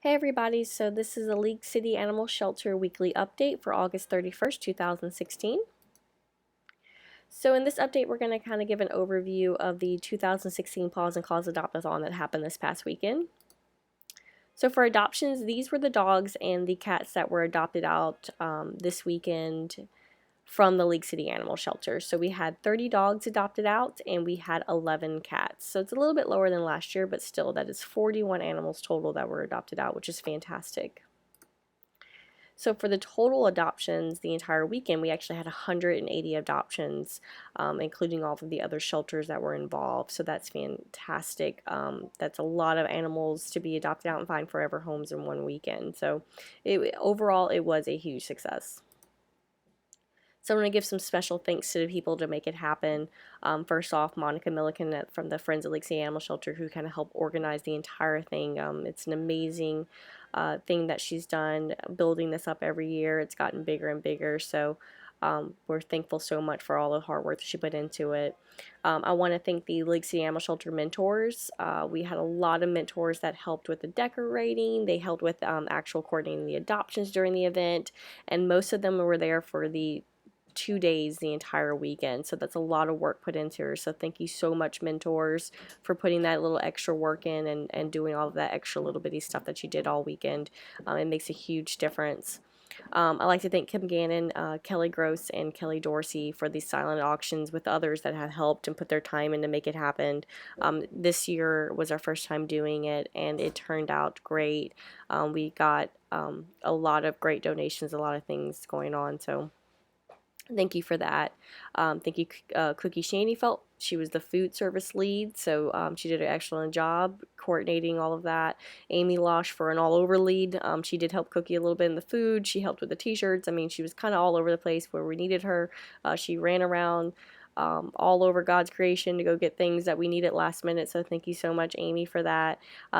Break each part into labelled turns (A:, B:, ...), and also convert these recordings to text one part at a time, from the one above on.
A: Hey everybody, so this is a League City Animal Shelter weekly update for August 31st, 2016. So in this update, we're going to kind of give an overview of the 2016 Paws and Claws Adopt-a-thon that happened this past weekend. So for adoptions, these were the dogs and the cats that were adopted out this weekend from the League City Animal Shelter. So we had 30 dogs adopted out and we had 11 cats. So it's a little bit lower than last year, but still that is 41 animals total that were adopted out, which is fantastic. So for the total adoptions the entire weekend, we actually had 180 adoptions, including all of the other shelters that were involved. So that's fantastic. That's a lot of animals to be adopted out and find forever homes in one weekend. So overall, it was a huge success. So I'm going to give some special thanks to the people to make it happen. First off, Monica Milliken from the Friends of League City Animal Shelter, who kind of helped organize the entire thing. It's an amazing thing that she's done, building this up every year. It's gotten bigger and bigger, so we're thankful so much for all the hard work that she put into it. I want to thank the League City Animal Shelter mentors. We had a lot of mentors that helped with the decorating. They helped with actual coordinating the adoptions during the event, and most of them were there for the 2 days the entire weekend, so that's a lot of work put into her. So thank you so much, mentors, for putting that little extra work in and doing all of that extra little bitty stuff that you did all weekend. It makes a huge difference. I'd like to thank Kim Gannon, Kelly Gross, and Kelly Dorsey for these silent auctions with others that have helped and put their time in to make it happen. This year was our first time doing it, and it turned out great. We got a lot of great donations, a lot of things going on, so thank you for that. Thank you, Cookie Shaneyfelt. She was the food service lead, so she did an excellent job coordinating all of that. Amy Losh for an all-over lead. She did help Cookie a little bit in the food. She helped with the t-shirts. I mean, she was kind of all over the place where we needed her. She ran around all over God's creation to go get things that we needed last minute, so thank you so much, Amy, for that.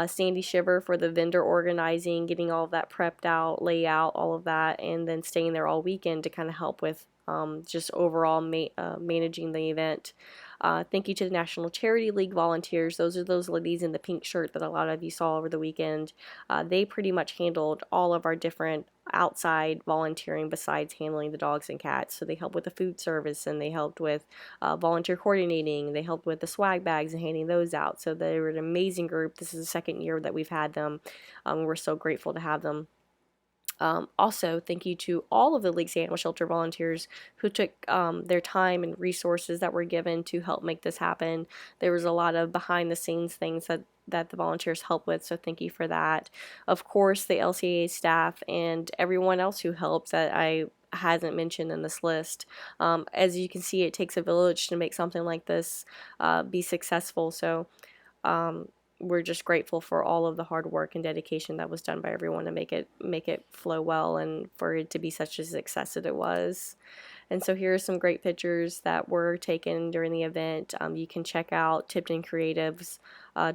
A: Sandy Shiver for the vendor organizing, getting all of that prepped out, layout, all of that, and then staying there all weekend to kind of help with just overall managing the event. Thank you to the National Charity League volunteers. Those are those ladies in the pink shirt that a lot of you saw over the weekend. They pretty much handled all of our different outside volunteering besides handling the dogs and cats. So they helped with the food service, and they helped with volunteer coordinating. They helped with the swag bags and handing those out. So they were an amazing group. This is the second year that we've had them. We're so grateful to have them. Also, thank you to all of the League City Animal Shelter volunteers who took their time and resources that were given to help make this happen. There was a lot of behind-the-scenes things that the volunteers helped with, so thank you for that. Of course, the LCAS staff and everyone else who helped that I hasn't mentioned in this list. As you can see, it takes a village to make something like this be successful, so we're just grateful for all of the hard work and dedication that was done by everyone to make it flow well and for it to be such a success that it was. And so here are some great pictures that were taken during the event. You can check out Tipton Creative's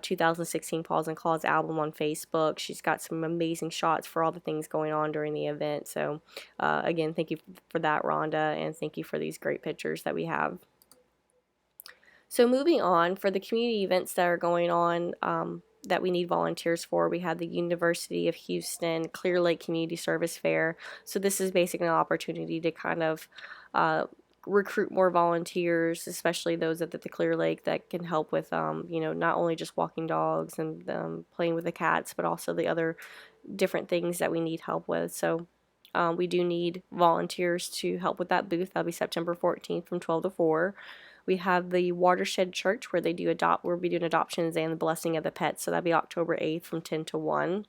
A: 2016 Paws and Claws album on Facebook. She's got some amazing shots for all the things going on during the event. So again, thank you for that, Rhonda, and thank you for these great pictures that we have. So moving on, for the community events that are going on that we need volunteers for, we have the University of Houston Clear Lake Community Service Fair. So this is basically an opportunity to kind of recruit more volunteers, especially those at the Clear Lake that can help with, you know, not only just walking dogs and playing with the cats, but also the other different things that we need help with. So we do need volunteers to help with that booth. That'll be September 14th from 12 to 4. We have the Watershed Church where we'll be doing adoptions and the blessing of the pets. So that'll be October 8th from 10 to 1.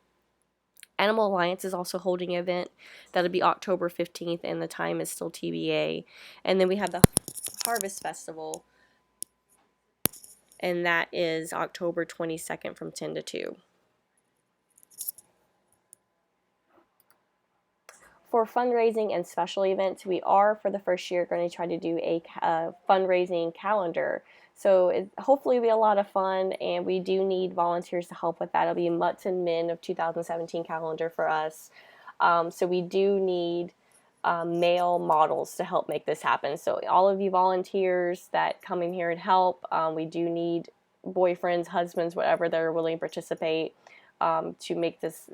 A: Animal Alliance is also holding an event. That'll be October 15th, and the time is still TBA. And then we have the Harvest Festival, and that is October 22nd from 10 to 2. For fundraising and special events, we are, for the first year, going to try to do a fundraising calendar. So hopefully it'll be a lot of fun, and we do need volunteers to help with that. It'll be Mutts and Men of 2017 calendar for us. So we do need male models to help make this happen. So all of you volunteers that come in here and help, we do need boyfriends, husbands, whatever that are willing to participate. to make this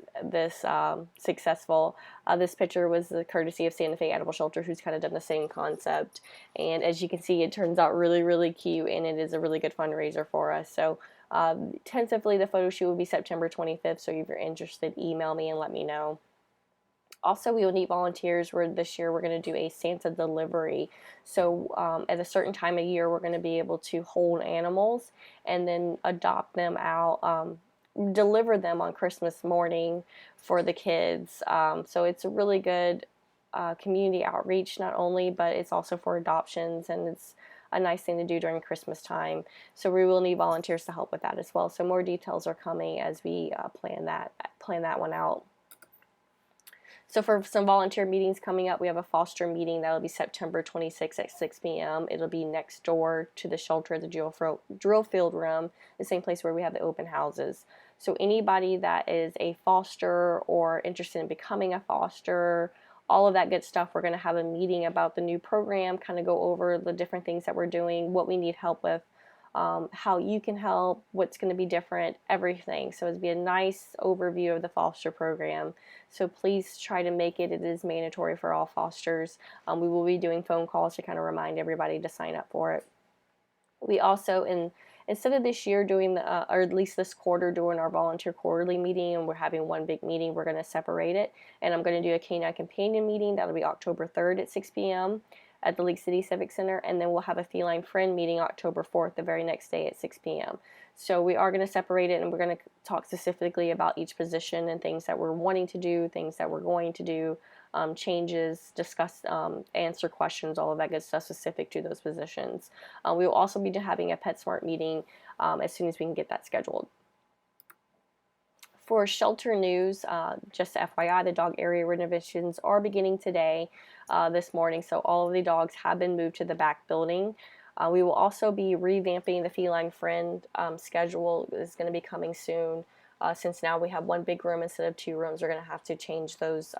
A: successful. This picture was the courtesy of Santa Fe Animal Shelter, who's kind of done the same concept. And as you can see, it turns out really, really cute, and it is a really good fundraiser for us. So tentatively, the photo shoot will be September 25th. So if you're interested, email me and let me know. Also, we will need volunteers. This year we're going to do a Santa delivery. So at a certain time of year, we're going to be able to hold animals and then adopt them out, deliver them on Christmas morning for the kids. So it's a really good community outreach, not only, but it's also for adoptions, and it's a nice thing to do during Christmas time. So we will need volunteers to help with that as well. So more details are coming as we plan that one out. So for some volunteer meetings coming up, we have a foster meeting that will be September 26th at 6 p.m. It'll be next door to the shelter at the drill field room, the same place where we have the open houses. So anybody that is a foster or interested in becoming a foster, all of that good stuff, we're going to have a meeting about the new program, kind of go over the different things that we're doing, what we need help with, how you can help, what's going to be different, everything. So it'll be a nice overview of the foster program. So please try to make it. It is mandatory for all fosters. We will be doing phone calls to kind of remind everybody to sign up for it. We also, instead of this year doing or at least this quarter doing our volunteer quarterly meeting, and we're having one big meeting, we're going to separate it. And I'm going to do a Canine Companion meeting. That'll be October 3rd at 6 p.m. at the League City Civic Center, and then we'll have a Feline Friend meeting October 4th, the very next day at 6 p.m. So we are going to separate it, and we're going to talk specifically about each position and things that we're wanting to do, things that we're going to do, changes, discuss, answer questions, all of that good stuff specific to those positions. We will also be having a PetSmart meeting as soon as we can get that scheduled. For shelter news, just FYI, the dog area renovations are beginning today, this morning, so all of the dogs have been moved to the back building. We will also be revamping the Feline Friend schedule. Is going to be coming soon. Since now we have one big room instead of two rooms, we're going to have to change those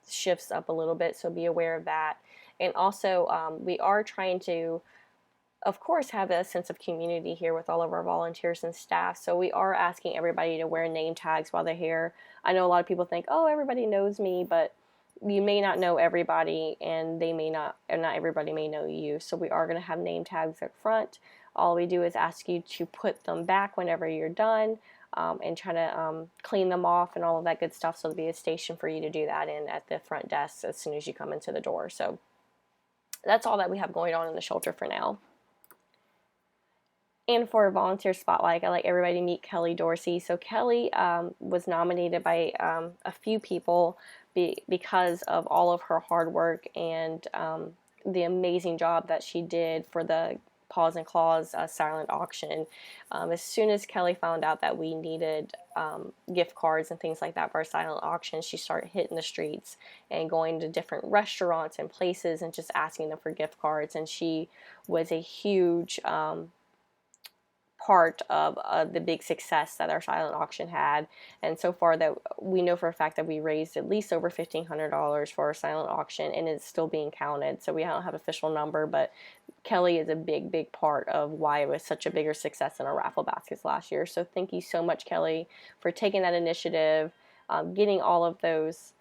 A: shifts up a little bit, so be aware of that. And also, we are trying to, of course, have a sense of community here with all of our volunteers and staff. So we are asking everybody to wear name tags while they're here. I know a lot of people think, oh, everybody knows me, but you may not know everybody, and they may not, and not everybody may know you. So we are going to have name tags up front. All we do is ask you to put them back whenever you're done, and try to clean them off and all of that good stuff. So there'll be a station for you to do that in at the front desk as soon as you come into the door. So that's all that we have going on in the shelter for now. And for a volunteer spotlight, I'd like everybody to meet Kelly Dorsey. So Kelly was nominated by a few people because of all of her hard work and the amazing job that she did for the Paws and Claws silent auction. As soon as Kelly found out that we needed gift cards and things like that for our silent auction, she started hitting the streets and going to different restaurants and places and just asking them for gift cards. And she was a huge part of the big success that our silent auction had. And so far, that we know for a fact that we raised at least over $1,500 for our silent auction, and it's still being counted. So we don't have an official number, but Kelly is a big part of why it was such a bigger success in our raffle baskets last year. So thank you so much, Kelly, for taking that initiative, getting all of those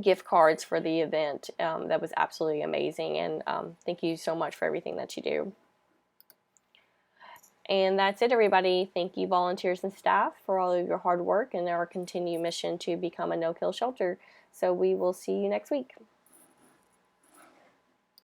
A: gift cards for the event. That was absolutely amazing, and thank you so much for everything that you do. And that's it, everybody. Thank you, volunteers and staff, for all of your hard work and our continued mission to become a no-kill shelter. So we will see you next week.